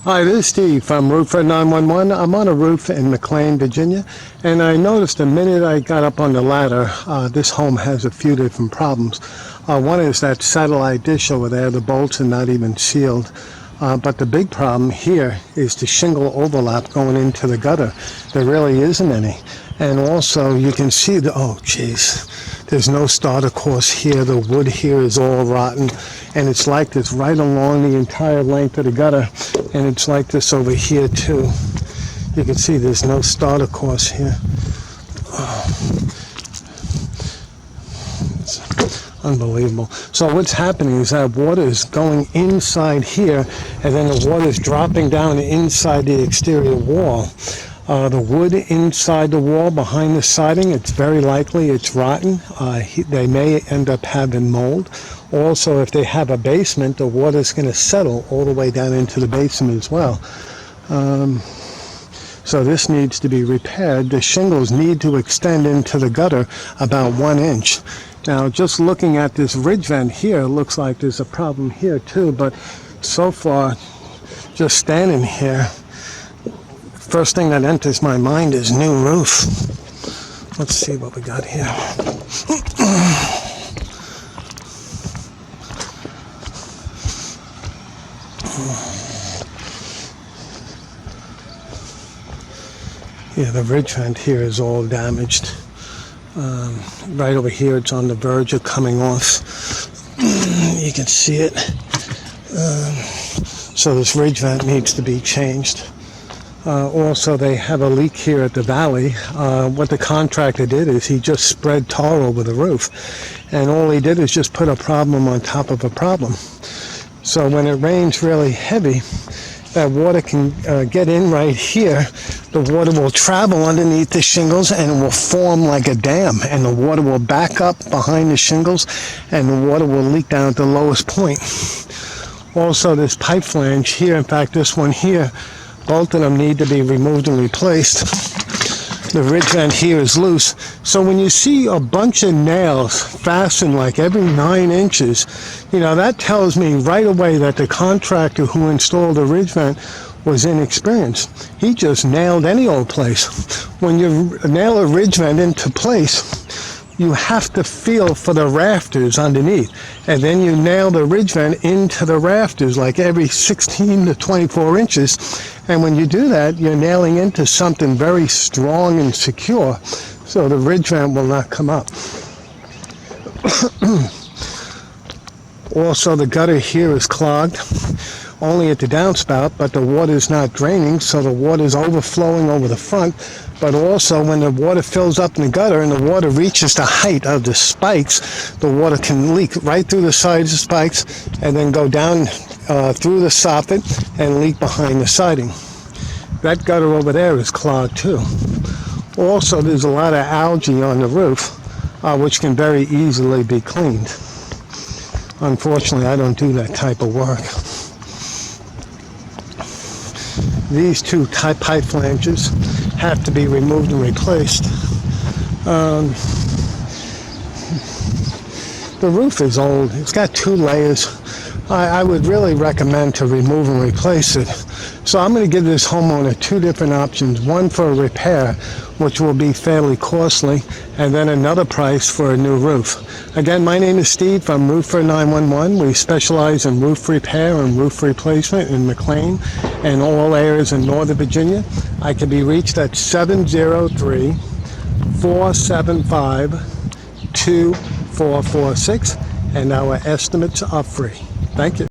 Hi, this is Steve from Roofer911. I'm on a roof in McLean, Virginia, and I noticed the minute I got up on the ladder, this home has a few different problems. One is that satellite dish over there, the bolts are not even sealed. But the big problem here is the shingle overlap going into the gutter. There really isn't any. And also you can see there's no starter course here. The wood here is all rotten. And it's like this right along the entire length of the gutter. And it's like this over here too. You can see there's no starter course here. It's unbelievable. So what's happening is that water is going inside here, and then the water is dropping down inside the exterior wall. The wood inside the wall behind the siding, it's very likely it's rotten. They may end up having mold. Also, if they have a basement, the water's going to settle all the way down into the basement as well. So this needs to be repaired. The shingles need to extend into the gutter about 1 inch. Now, just looking at this ridge vent here, it looks like there's a problem here too, but so far, just standing here, first thing that enters my mind is new roof. Let's see what we got here. Yeah, the ridge vent here is all damaged. Right over here, it's on the verge of coming off. You can see it. So this ridge vent needs to be changed. Also, they have a leak here at the valley. What the contractor did is he just spread tar over the roof. And all he did is just put a problem on top of a problem. So when it rains really heavy, that water can get in right here. The water will travel underneath the shingles and it will form like a dam, and the water will back up behind the shingles and the water will leak down at the lowest point. Also, this pipe flange here, in fact this one here, both of them need to be removed and replaced. The ridge vent here is loose. So when you see a bunch of nails fastened like every 9 inches, that tells me right away that the contractor who installed the ridge vent was inexperienced. He just nailed any old place. When you nail a ridge vent into place, you have to feel for the rafters underneath. And then you nail the ridge vent into the rafters like every 16 to 24 inches. And when you do that, you're nailing into something very strong and secure, so the ridge vent will not come up. Also, the gutter here is clogged, only at the downspout, but the water is not draining, so the water is overflowing over the front. But also, when the water fills up in the gutter and the water reaches the height of the spikes, the water can leak right through the sides of the spikes and then go down through the soffit and leak behind the siding. That gutter over there is clogged too. Also, there's a lot of algae on the roof, which can very easily be cleaned. Unfortunately, I don't do that type of work. These two pipe flanges have to be removed and replaced. The roof is old. It's got 2 layers. I would really recommend to remove and replace it. So I'm going to give this homeowner 2 different options. One for a repair, which will be fairly costly, and then another price for a new roof. Again, my name is Steve from Roofer911. We specialize in roof repair and roof replacement in McLean and all areas in Northern Virginia. I can be reached at 703-475-2446, and our estimates are free. Thank you.